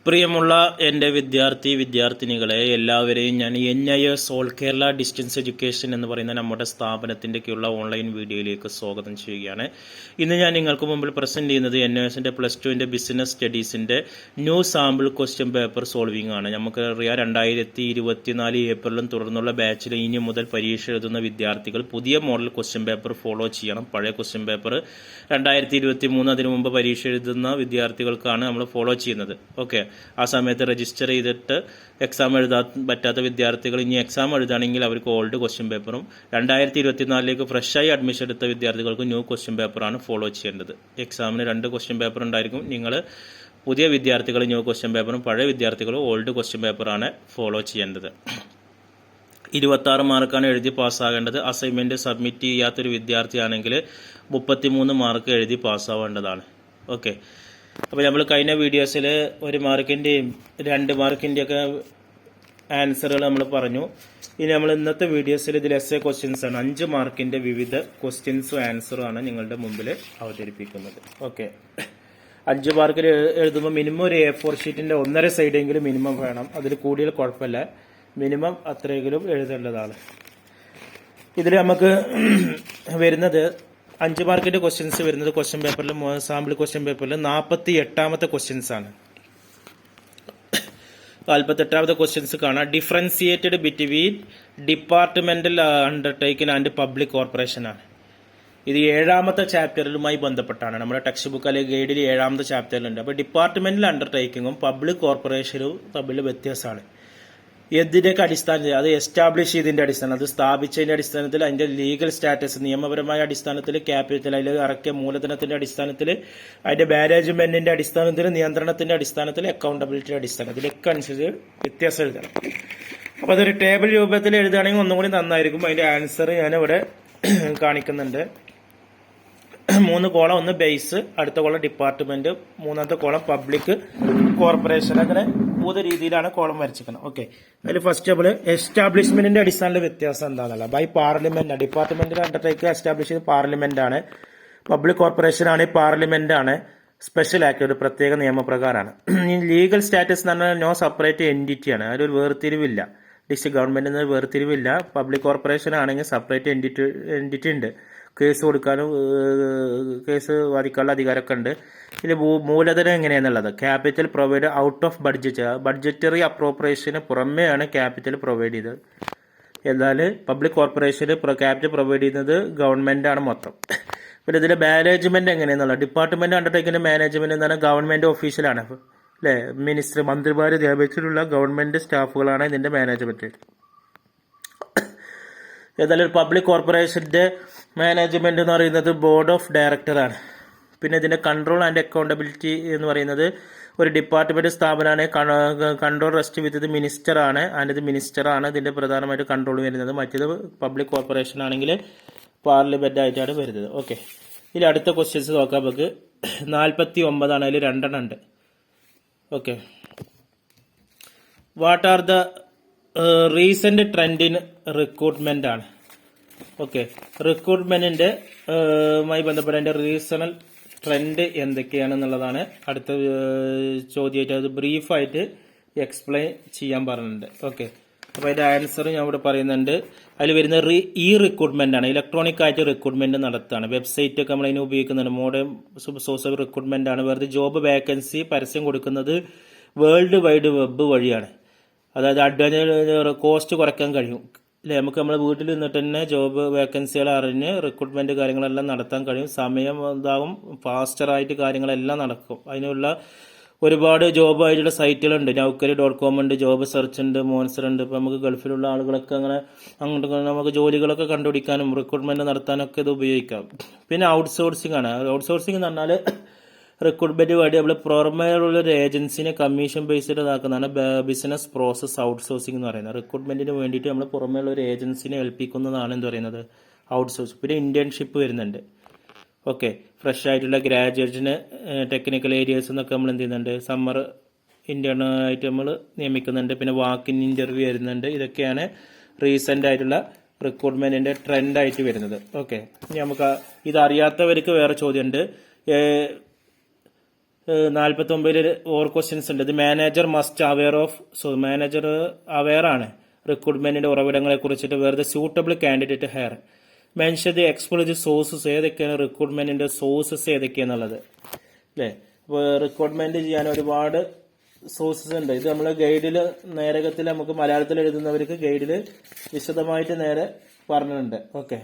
പ്രിയമുള്ള എൻ്റെ വിദ്യാർത്ഥിനികളെ എല്ലാവരെയും ഞാൻ NIS all Kerala distance education എന്ന് പറയുന്ന നമ്മുടെ സ്ഥാപനത്തിൻ്റെയൊക്കെയുള്ള ഓൺലൈൻ വീഡിയോയിലേക്ക് സ്വാഗതം ചെയ്യുകയാണ്. ഇന്ന് ഞാൻ നിങ്ങൾക്ക് മുമ്പിൽ പ്രസൻറ്റ് ചെയ്യുന്നത് NISൻ്റെ +2 ബിസിനസ് സ്റ്റഡീസിൻ്റെ new sample question paper solving ആണ്. നമുക്കറിയാം 2024 ഏപ്രിലും തുടർന്നുള്ള ബാച്ചിൽ ഇനി മുതൽ പരീക്ഷ എഴുതുന്ന വിദ്യാർത്ഥികൾ പുതിയ മോഡൽ ക്വസ്റ്റ്യൻ പേപ്പർ ഫോളോ ചെയ്യണം. പഴയ ക്വസ്റ്റ്യൻ പേപ്പർ 2023 അതിനു മുമ്പ് പരീക്ഷ എഴുതുന്ന വിദ്യാർത്ഥികൾക്കാണ് നമ്മൾ ഫോളോ ചെയ്യുന്നത്. ഓക്കെ, ആ സമയത്ത് രജിസ്റ്റർ ചെയ്തിട്ട് എക്സാം എഴുതാൻ പറ്റാത്ത വിദ്യാർത്ഥികൾ ഇനി എക്സാം എഴുതുകയാണെങ്കിൽ അവർക്ക് ഓൾഡ് ക്വസ്റ്റ്യൻ പേപ്പറും 2024 ഫ്രഷായി അഡ്മിഷൻ എടുത്ത വിദ്യാർത്ഥികൾക്ക് ന്യൂ ക്വസ്റ്റ്യൻ പേപ്പറാണ് ഫോളോ ചെയ്യേണ്ടത്. എക്സാമിന് 2 ക്വസ്റ്റ്യൻ പേപ്പർ ഉണ്ടായിരിക്കും. നിങ്ങൾ പുതിയ വിദ്യാർത്ഥികൾ ന്യൂ ക്വസ്റ്റ്യൻ പേപ്പറും പഴയ വിദ്യാർത്ഥികൾ ഓൾഡ് ക്വസ്റ്റ്യൻ പേപ്പറാണ് ഫോളോ ചെയ്യേണ്ടത്. 26 മാർക്കാണ് എഴുതി പാസ്സാകേണ്ടത്. അസൈൻമെൻറ്റ് സബ്മിറ്റ് ചെയ്യാത്തൊരു വിദ്യാർത്ഥിയാണെങ്കിൽ 33 മാർക്ക് എഴുതി പാസ്സാവേണ്ടതാണ്. ഓക്കെ, അപ്പോൾ നമ്മൾ കഴിഞ്ഞ വീഡിയോസിൽ 1 മാർക്കിൻ്റെയും 2 മാർക്കിൻ്റെയൊക്കെ ആൻസറുകൾ നമ്മൾ പറഞ്ഞു. ഇനി നമ്മൾ ഇന്നത്തെ വീഡിയോസിൽ ഇതിൽ എസ്എ ക്വസ്റ്റ്യൻസ് ആണ്. 5 മാർക്കിൻ്റെ വിവിധ ക്വസ്റ്റ്യൻസും ആൻസറും ആണ് നിങ്ങളുടെ മുമ്പിൽ അവതരിപ്പിക്കുന്നത്. ഓക്കെ, 5 മാർക്കിൽ എഴുതുമ്പോൾ മിനിമം ഒരു A4 ഷീറ്റിൻ്റെ 1.5 സൈഡെങ്കിലും മിനിമം വേണം. അതിൽ കൂടിയാൽ കുഴപ്പമില്ല, മിനിമം അത്രയെങ്കിലും എഴുതേണ്ടതാണ്. ഇതിൽ നമുക്ക് വരുന്നത് 5 മാർക്കിന്റെ ക്വസ്റ്റ്യൻസ് വരുന്നത് ക്വസ്റ്റ്യൻ പേപ്പറിൽ സാമ്പിൾ ക്വസ്റ്റ്യൻ പേപ്പറിൽ 48ാമത്തെ ക്വസ്റ്റ്യൻസ് ആണ്. 48ാമത്തെ ക്വസ്റ്റ്യൻസ് കാണാം. Differentiated between departmental undertaking and public corporation ആണ്. ഇത് 7ാമത്തെ ചാപ്റ്ററിലുമായി ബന്ധപ്പെട്ടാണ്. നമ്മുടെ ടെക്സ്റ്റ് ബുക്ക് അല്ലെങ്കിൽ ഗൈഡിൽ 7ാമത്തെ ചാപ്റ്ററിലുണ്ട്. അപ്പോൾ ഡിപ്പാർട്ട്മെന്റൽ അണ്ടർടേക്കിങ്ങും പബ്ലിക് കോർപ്പറേഷനും തമ്മിൽ വ്യത്യാസമാണ്. എന്തിൻ്റെയൊക്കെ അടിസ്ഥാനത്തിൽ അത് എസ്റ്റാബ്ലിഷ് ചെയ്തതിൻ്റെ അടിസ്ഥാനം, അത് സ്ഥാപിച്ചതിൻ്റെ അടിസ്ഥാനത്തിൽ, അതിൻ്റെ ലീഗൽ സ്റ്റാറ്റസ് നിയമപരമായ അടിസ്ഥാനത്തിൽ, ക്യാപിറ്റൽ അതിൽ ഇറക്കിയ മൂലധനത്തിൻ്റെ അടിസ്ഥാനത്തിൽ, അതിൻ്റെ മാനേജ്മെന്റിന്റെ അടിസ്ഥാനത്തിൽ, നിയന്ത്രണത്തിന്റെ അടിസ്ഥാനത്തിൽ, അക്കൗണ്ടബിലിറ്റിയുടെ അടിസ്ഥാനത്തിലൊക്കെ അനുസരിച്ച് വ്യത്യാസം എഴുതണം. അപ്പോൾ അതൊരു ടേബിൾ രൂപത്തിൽ എഴുതുകയാണെങ്കിൽ ഒന്നും കൂടി നന്നായിരിക്കും. അതിന്റെ ആൻസർ ഞാനിവിടെ കാണിക്കുന്നുണ്ട്. 3 കോളം, ഒന്ന് ബേസ്, അടുത്ത കോളം ഡിപ്പാർട്ട്മെന്റ്, 3ാമത്തെ കോളം പബ്ലിക് കോർപ്പറേഷൻ. അങ്ങനെ 3 രീതിയിലാണ് കോളം വരച്ചിരിക്കുന്നത്. ഓക്കെ, അതിൽ ഫസ്റ്റ് നമ്മൾ എസ്റ്റാബ്ലിഷ്മെന്റിന്റെ അടിസ്ഥാനത്തിൽ വ്യത്യാസം എന്താണെന്നല്ല. ബൈ പാർലമെന്റ്, ഡിപ്പാർട്ട്മെന്റിന്റെ അണ്ടർടേക്ക് എസ്റ്റാബ്ലിഷ് ചെയ്ത് പാർലമെന്റ് ആണ്. പബ്ലിക് കോർപ്പറേഷൻ ആണ്, പാർലമെന്റ് ആണ്. സ്പെഷ്യൽ ആക്ട് ഒരു പ്രത്യേക നിയമപ്രകാരമാണ്. ലീഗൽ സ്റ്റാറ്റസ് എന്ന് പറഞ്ഞാൽ നോ സെപ്പറേറ്റ് എൻറ്റിറ്റി ആണ്. അതിലൊരു വേർതിരിവില്ല. ഡിസ്ട്രിക്ട് ഗവൺമെന്റിന് വേർതിരിവില്ല. പബ്ലിക് കോർപ്പറേഷൻ ആണെങ്കിൽ സെപ്പറേറ്റ് എൻറ്റിറ്റി ഉണ്ട്. കേസ് കൊടുക്കാനും കേസ് വാദിക്കാനുള്ള അധികാരമൊക്കെ ഉണ്ട്. ഇതിൽ മൂലധനം എങ്ങനെയാണെന്നുള്ളത് capital provide out of budgetary അപ്രോപ്രിയേഷന് പുറമെയാണ് ക്യാപിറ്റൽ പ്രൊവൈഡ് ചെയ്തത്. എന്നാൽ പബ്ലിക് കോർപ്പറേഷന് ക്യാപിറ്റൽ പ്രൊവൈഡ് ചെയ്യുന്നത് ഗവൺമെന്റാണ് മൊത്തം. പിന്നെ ഇതിന്റെ മാനേജ്മെന്റ് എങ്ങനെയാണെന്നുള്ളത് ഡിപ്പാർട്ട്മെന്റ് അണ്ടർടേക്കിന്റെ മാനേജ്മെന്റ് എന്ന് പറഞ്ഞാൽ ഗവൺമെന്റ് ഓഫീഷ്യലാണ് അല്ലേ. മിനിസ്റ്റർ, മന്ത്രിമാർ നിയമിച്ചിട്ടുള്ള ഗവൺമെന്റ് സ്റ്റാഫുകളാണ് ഇതിന്റെ മാനേജ്മെന്റ്. ഏതായാലും ഒരു പബ്ലിക് കോർപ്പറേഷന്റെ മാനേജ്മെന്റ് എന്ന് പറയുന്നത് ബോർഡ് ഓഫ് ഡയറക്ടറാണ്. പിന്നെ ഇതിന്റെ കൺട്രോൾ ആൻഡ് അക്കൗണ്ടബിലിറ്റി എന്ന് പറയുന്നത് ഒരു ഡിപ്പാർട്ട്മെന്റ് സ്ഥാപനമാണ്. കൺട്രോൾ റെസ്റ്റ് വിത്ത് ഇത് മിനിസ്റ്ററാണ്. ഇത് മിനിസ്റ്ററാണ് ഇതിന്റെ പ്രധാനമായിട്ട് കൺട്രോൾ വരുന്നത്. മറ്റേത് പബ്ലിക് കോർപ്പറേഷൻ ആണെങ്കിൽ പാർലമെന്റ് ആയിട്ടാണ് വരുന്നത്. ഓക്കെ, ഇതിൽ അടുത്ത ക്വസ്റ്റ്യൻസ് നോക്കാം നമുക്ക്. 49 അതിൽ 2 ഉണ്ട്. Okay, what are the recent trend in recruitment ആണ്. ഓക്കെ, റിക്രൂട്ട്മെന്റിന്റെ മായി ബന്ധപ്പെട്ട അതിന്റെ റീസണൽ ട്രെൻഡ് എന്തൊക്കെയാണെന്നുള്ളതാണ് അടുത്ത ചോദ്യമായിട്ട്. അത് ബ്രീഫായിട്ട് എക്സ്പ്ലെയിൻ ചെയ്യാൻ പറഞ്ഞിട്ടുണ്ട്. ഓക്കെ, അപ്പോൾ അതിന്റെ ആൻസർ ഞാൻ ഇവിടെ പറയുന്നുണ്ട്. അതിൽ വരുന്ന റിക്രൂട്ട്മെന്റ് ആണ്. ഇലക്ട്രോണിക് ആയിട്ട് റിക്രൂട്ട്മെന്റ് നടത്തുകയാണ്. വെബ്സൈറ്റ് ഒക്കെ നമ്മൾ അതിന് ഉപയോഗിക്കുന്നുണ്ട്. മോഡേൺ സോഴ്സ് ഓഫ് റിക്രൂട്ട്മെന്റ് ആണ്. വെറുതെ ജോബ് വേക്കൻസി പരസ്യം കൊടുക്കുന്നത് വേൾഡ് വൈഡ് വെബ് വഴിയാണ്. അതായത് അഡ്വാൻസ് കോസ്റ്റ് കുറയ്ക്കാൻ കഴിയും അല്ലെ. നമുക്ക് നമ്മുടെ വീട്ടിൽ നിന്നിട്ട് തന്നെ ജോബ് വേക്കൻസികൾ അറിഞ്ഞ് റിക്രൂട്ട്മെന്റ് കാര്യങ്ങളെല്ലാം നടത്താൻ കഴിയും. സമയം ഇതാവും, ഫാസ്റ്ററായിട്ട് കാര്യങ്ങളെല്ലാം നടക്കും. അതിനുള്ള ഒരുപാട് ജോബ് ആയിട്ടുള്ള സൈറ്റുകളുണ്ട്. Naukri.com ഉണ്ട്, ജോബ് സെർച്ച് ഉണ്ട്, മോൺസ്റ്റർ ഉണ്ട്. ഇപ്പം നമുക്ക് ഗൾഫിലുള്ള ആളുകളൊക്കെ അങ്ങോട്ട് നമുക്ക് ജോലികളൊക്കെ കണ്ടുപിടിക്കാനും റിക്രൂട്ട്മെന്റ് നടത്താനൊക്കെ ഇത് ഉപയോഗിക്കാം. പിന്നെ ഔട്ട്സോഴ്സിംഗ് ആണ്. ഔട്ട്സോഴ്സിംഗ് എന്ന് പറഞ്ഞാൽ റിക്രൂട്ട്മെന്റ് വേണ്ടി നമ്മൾ പുറമേയുള്ള ഒരു ഏജൻസിനെ കമ്മീഷൻ ബേസ്ഡ് ഇതാക്കുന്നതാണ് ബിസിനസ് പ്രോസസ് ഔട്ട്സോഴ്സിംഗ് എന്ന് പറയുന്നത്. റിക്രൂട്ട്മെന്റിന് വേണ്ടിയിട്ട് നമ്മൾ പുറമേയുള്ള ഒരു ഏജൻസിനെ ഏൽപ്പിക്കുന്നതാണ് എന്ത് പറയുന്നത് ഔട്ട്സോഴ്സ്. പിന്നെ ഇന്റേൺഷിപ്പ് വരുന്നുണ്ട്. ഓക്കെ, ഫ്രഷ് ആയിട്ടുള്ള ഗ്രാജുവേറ്റ്സിന് ടെക്നിക്കൽ ഏരിയസ് എന്നൊക്കെ നമ്മൾ എന്ത് ചെയ്യുന്നുണ്ട്, സമ്മർ ഇന്റേൺ ആയിട്ട് നമ്മൾ നിയമിക്കുന്നുണ്ട്. പിന്നെ വാക്ക് ഇൻ ഇന്റർവ്യൂ വരുന്നുണ്ട്. ഇതൊക്കെയാണ് റീസെന്റ് ആയിട്ടുള്ള റിക്രൂട്ട്മെന്റിന്റെ ട്രെൻഡ് ആയിട്ട് വരുന്നത്. ഓക്കെ, ഇനി നമുക്ക് ഇത് അറിയാത്തവർക്ക് വേറെ ചോദ്യമുണ്ട്. 49 ഓർ ക്വസ്റ്റ്യൻസ് ഉണ്ട്. ഇത് manager must aware of, manager aware ആണ് റിക്രൂട്ട്മെന്റിന്റെ ഉറവിടങ്ങളെ കുറിച്ചിട്ട്. വെറുതെ suitable candidate higher. Mention the explore sources, ഏതൊക്കെയാണ് റിക്രൂട്ട്മെന്റിന്റെ സോഴ്സസ് ഏതൊക്കെയാന്നുള്ളത് അല്ലേ. അപ്പോൾ റിക്രൂട്ട്മെന്റ് ചെയ്യാൻ ഒരുപാട് സോഴ്സസ് ഉണ്ട്. ഇത് നമ്മൾ ഗൈഡിൽ നേരകത്തിൽ നമുക്ക് മലയാളത്തിൽ എഴുതുന്നവർക്ക് ഗൈഡിൽ വിശദമായിട്ട് നേരെ പറഞ്ഞിട്ടുണ്ട്. ഓക്കെ,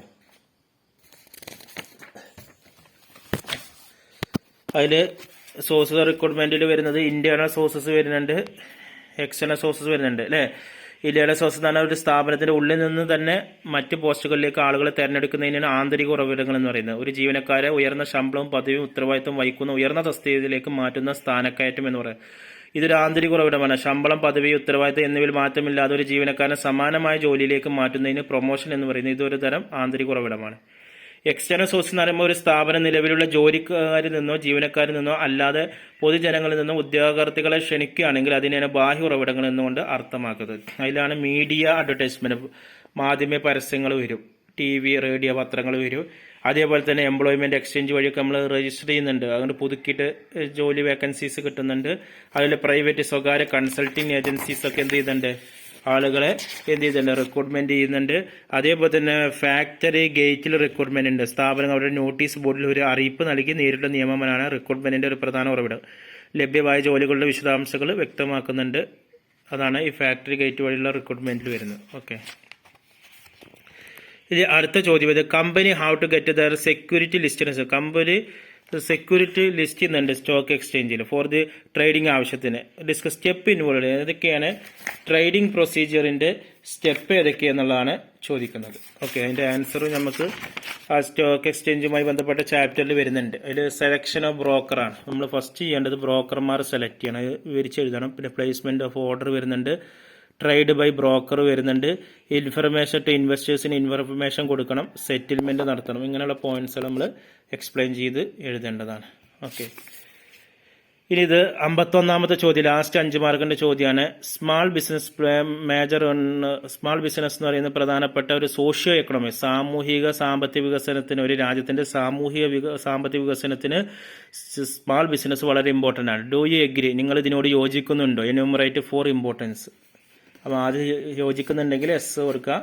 അതിൽ സോഴ്സസ് റിക്രൂട്ട്മെന്റിൽ വരുന്നത് ഇന്റേണൽ സോഴ്സസ് വരുന്നുണ്ട്, എക്സ്റ്റേണൽ സോഴ്സസ് വരുന്നുണ്ട് അല്ലേ. ഇന്റേണൽ സോഴ്സസ് എന്ന് പറഞ്ഞാൽ ഒരു സ്ഥാപനത്തിന്റെ ഉള്ളിൽ നിന്ന് തന്നെ മറ്റ് പോസ്റ്റുകളിലേക്ക് ആളുകളെ തെരഞ്ഞെടുക്കുന്നതിനാണ് ആന്തരിക ഉറവിടങ്ങൾ എന്ന് പറയുന്നത്. ഒരു ജീവനക്കാരെ ഉയർന്ന ശമ്പളവും പദവിയും ഉത്തരവാദിത്വം വഹിക്കുന്ന ഉയർന്ന തസ്തികയിലേക്ക് മാറ്റുന്ന സ്ഥാനക്കയറ്റം എന്ന് പറയുന്നത് ഇതൊരു ആന്തരിക ഉറവിടമാണ്. ശമ്പളം, പദവി, ഉത്തരവാദിത്വം എന്നിവയിൽ മാറ്റമില്ലാതെ ഒരു ജീവനക്കാരനെ സമാനമായ ജോലിയിലേക്ക് മാറ്റുന്നതിന് പ്രൊമോഷൻ എന്ന് പറയുന്നത് ഇതൊരു തരം ആന്തരിക ഉറവിടമാണ്. എക്സ്റ്റേണൽ സോഴ്സ് എന്ന് പറയുമ്പോൾ ഒരു സ്ഥാപനം നിലവിലുള്ള ജോലിക്കാരിൽ നിന്നോ ജീവനക്കാരിൽ നിന്നോ അല്ലാതെ പൊതുജനങ്ങളിൽ നിന്നോ ഉദ്യോഗാർത്ഥികളെ ക്ഷണിക്കുകയാണെങ്കിൽ അതിനെയാണ് ബാഹ്യ ഉറവിടങ്ങൾ എന്നുകൊണ്ട് അർത്ഥമാക്കുന്നത്. അതിലാണ് മീഡിയ അഡ്വർടൈസ്മെന്റ്, മാധ്യമ പരസ്യങ്ങൾ വരും, TV, റേഡിയോ, പത്രങ്ങൾ വരും. അതേപോലെ തന്നെ എംപ്ലോയ്മെന്റ് എക്സ്ചേഞ്ച് വഴിയൊക്കെ നമ്മൾ രജിസ്റ്റർ ചെയ്യുന്നുണ്ട്, അതുകൊണ്ട് പുതുക്കിയിട്ട് ജോലി വേക്കൻസീസ് കിട്ടുന്നുണ്ട്. അതിൽ പ്രൈവറ്റ് സ്വകാര്യ കൺസൾട്ടിങ് ഏജൻസീസ് ഒക്കെ എന്ത് ചെയ്യുന്നുണ്ട്, ആളുകളെ എന്ത് ചെയ്യുന്നുണ്ട്, റിക്രൂട്ട്മെന്റ് ചെയ്യുന്നുണ്ട്. അതേപോലെ തന്നെ ഫാക്ടറി ഗേറ്റിൽ റിക്രൂട്ട്മെന്റ് ഉണ്ട്. സ്ഥാപനം അവരുടെ നോട്ടീസ് ബോർഡിൽ ഒരു അറിയിപ്പ് നൽകി നേരിട്ടുള്ള നിയമനമാണ് റിക്രൂട്ട്മെന്റിന്റെ ഒരു പ്രധാന ഉറവിടം. ലഭ്യമായ ജോലികളുടെ വിശദാംശങ്ങൾ വ്യക്തമാക്കുന്നുണ്ട്. അതാണ് ഈ ഫാക്ടറി ഗേറ്റ് വഴിയുള്ള റിക്രൂട്ട്മെന്റിൽ വരുന്നത്. ഓക്കെ, ഇത് അടുത്ത ചോദ്യം. ഇത് company how to get their security list. Company security list ചെയ്യുന്നുണ്ട് സ്റ്റോക്ക് എക്സ്ചേഞ്ചിൽ ഫോർ ദി ട്രേഡിംഗ് ആവശ്യത്തിന്. ഡിസ്കസ് സ്റ്റെപ്പ് ഇൻവോൾവ്, ഏതൊക്കെയാണ് ട്രേഡിംഗ് പ്രൊസീജിയറിന്റെ സ്റ്റെപ്പ് ഏതൊക്കെയെന്നുള്ളതാണ് ചോദിക്കുന്നത്. ഓക്കെ, അതിന്റെ ആൻസർ നമുക്ക് ആ സ്റ്റോക്ക് എക്സ്ചേഞ്ചുമായി ബന്ധപ്പെട്ട ചാപ്റ്ററിൽ വരുന്നുണ്ട്. അതിൽ സെലക്ഷൻ ഓഫ് ബ്രോക്കറാണ് നമ്മൾ ഫസ്റ്റ് ചെയ്യേണ്ടത്. ബ്രോക്കർമാർ സെലക്ട് ചെയ്യണം, വിവരിച്ച് എഴുതണം. പിന്നെ പ്ലേസ്മെന്റ് ഓഫ് ഓർഡർ വരുന്നുണ്ട്, ട്രേഡ് ബൈ ബ്രോക്കർ വരുന്നുണ്ട്, ഇൻഫർമേഷൻ ടു ഇൻവെസ്റ്റേഴ്സിന് ഇൻഫർമേഷൻ കൊടുക്കണം, സെറ്റിൽമെന്റ് നടത്തണം. ഇങ്ങനെയുള്ള പോയിന്റ്സ് നമ്മൾ എക്സ്പ്ലെയിൻ ചെയ്ത് എഴുതേണ്ടതാണ്. ഓക്കെ, ഇനി ഇത് 51ാമത്തെ ചോദ്യം, ലാസ്റ്റ് 5 മാർക്കിന്റെ ചോദ്യമാണ്. Small business major. Small business എന്ന് പറയുന്നത് പ്രധാനപ്പെട്ട ഒരു സോഷ്യോ എക്കണോമി, സാമൂഹിക സാമ്പത്തിക വികസനത്തിന്, ഒരു രാജ്യത്തിന്റെ സാമ്പത്തിക വികസനത്തിന് സ്മാൾ ബിസിനസ് വളരെ ഇമ്പോർട്ടന്റ് ആണ്. ഡു യു എഗ്രി, നിങ്ങൾ ഇതിനോട് യോജിക്കുന്നുണ്ടോ? Enumerate 4 importance. അപ്പോൾ അത് യോജിക്കുന്നുണ്ടെങ്കിൽ എസ് കൊടുക്കുക,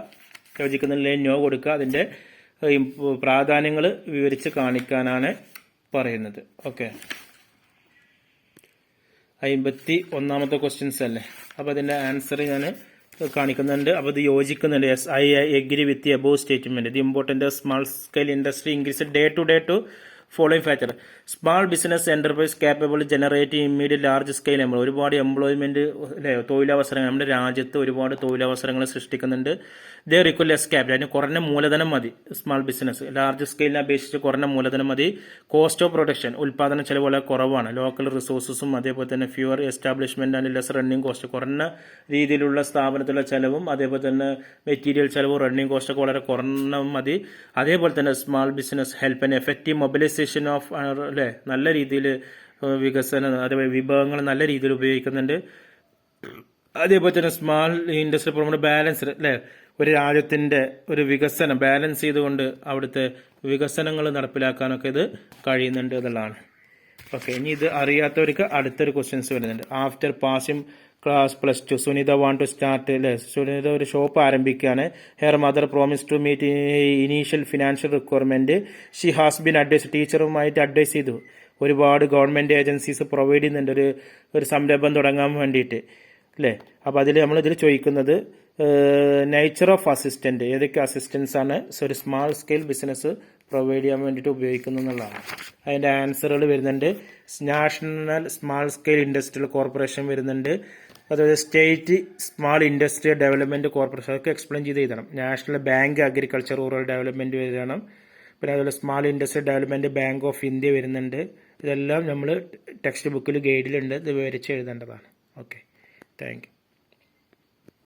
യോജിക്കുന്നില്ലെങ്കിൽ നോ കൊടുക്കുക. അതിന്റെ പ്രാധാന്യങ്ങൾ വിവരിച്ച് കാണിക്കാനാണ് പറയുന്നത്. ഓക്കെ, 51ാമത്തെ ക്വസ്റ്റ്യൻസ് അല്ലേ. അപ്പോൾ അതിന്റെ ആൻസർ ഞാൻ കാണിക്കുന്നുണ്ട്. അപ്പോൾ ഇത് യോജിക്കുന്നുണ്ട്. Yes, I agree with the above statement. The important of small scale industry increase day to following factor. Small business enterprise capable generate immediate large scale employ. ഒരുപാട് എംപ്ലോയ്മെന്റ് അല്ലെ, തൊഴിലവസരങ്ങൾ നമ്മുടെ രാജ്യത്ത് ഒരുപാട് തൊഴിലവസരങ്ങൾ സൃഷ്ടിക്കുന്നുണ്ട്. ദേ റിക്വയർ ലെസ് ക്യാപിറ്റൽ, അതിന് കുറഞ്ഞ മൂലധനം മതി. സ്മാൾ ബിസിനസ് ലാർജ് സ്കെയിലിനെ അപേക്ഷിച്ച് കുറഞ്ഞ മൂലധനം മതി. കോസ്റ്റ് ഓഫ് പ്രൊഡക്ഷൻ, ഉൽപാദന ചെലവ് വളരെ കുറവാണ്. ലോക്കൽ റിസോഴ്സസും അതേപോലെ തന്നെ fewer establishment and less running cost, കുറഞ്ഞ രീതിയിലുള്ള സ്ഥാപനത്തിലുള്ള ചെലവും അതേപോലെ തന്നെ മെറ്റീരിയൽ ചെലവും റണ്ണിംഗ് കോസ്റ്റ് ഒക്കെ വളരെ കുറഞ്ഞ മതി. അതേപോലെ തന്നെ small business help and effective mobilisation of അല്ലെ, നല്ല രീതിയിൽ വികസനം, അതേപോലെ വിഭവങ്ങൾ നല്ല രീതിയിൽ ഉപയോഗിക്കുന്നുണ്ട്. അതേപോലെ തന്നെ സ്മാൾ ഇൻഡസ്ട്രി പ്രൊമോട്ട് ബാലൻസ് അല്ലെ, ഒരു രാജ്യത്തിന്റെ ഒരു വികസനം ബാലൻസ് ചെയ്തുകൊണ്ട് അവിടുത്തെ വികസനങ്ങൾ നടപ്പിലാക്കാനൊക്കെ ഇത് കഴിയുന്നുണ്ട് എന്നുള്ളതാണ്. ഓക്കെ, ഇനി ഇത് അറിയാത്തവർക്ക് അടുത്തൊരു ക്വസ്റ്റ്യൻസ് വരുന്നുണ്ട്. After passing class +2 Sunita want to start അല്ലെ, സുനിത ഒരു ഷോപ്പ് ആരംഭിക്കുകയാണ്. Her mother promise to meet initial financial requirement. She has been advise, ടീച്ചറുമായിട്ട് അഡ്വൈസ് ചെയ്തു. ഒരുപാട് ഗവൺമെന്റ് ഏജൻസീസ് പ്രൊവൈഡ് ചെയ്യുന്നുണ്ട് ഒരു സംരംഭം തുടങ്ങാൻ വേണ്ടിയിട്ട് അല്ലേ. അപ്പൊ അതിൽ നമ്മൾ ഇതിൽ ചോദിക്കുന്നത് നേച്ചർ ഓഫ് അസിസ്റ്റന്റ്, ഏതൊക്കെ അസിസ്റ്റൻസ് ആണ് ഒരു സ്മാൾ സ്കെയിൽ ബിസിനസ് പ്രൊവൈഡ് ചെയ്യാൻ വേണ്ടിയിട്ട് ഉപയോഗിക്കുന്നത് എന്നുള്ളതാണ്. അതിന്റെ ആൻസറുകൾ വരുന്നുണ്ട്. National small scale industrial corporation വരുന്നുണ്ട്, അതുപോലെ state small industrial development corporation, അതൊക്കെ എക്സ്പ്ലെയിൻ ചെയ്ത് എഴുതണം. National bank agriculture rural development എഴുതണം. പിന്നെ അതുപോലെ small industrial development bank of India വരുന്നുണ്ട്. ഇതെല്ലാം നമ്മൾ ടെക്സ്റ്റ് ബുക്കിൽ ഗൈഡിലുണ്ട്, ഇത് വിവരിച്ച് എഴുതേണ്ടതാണ്. Okay, thank you.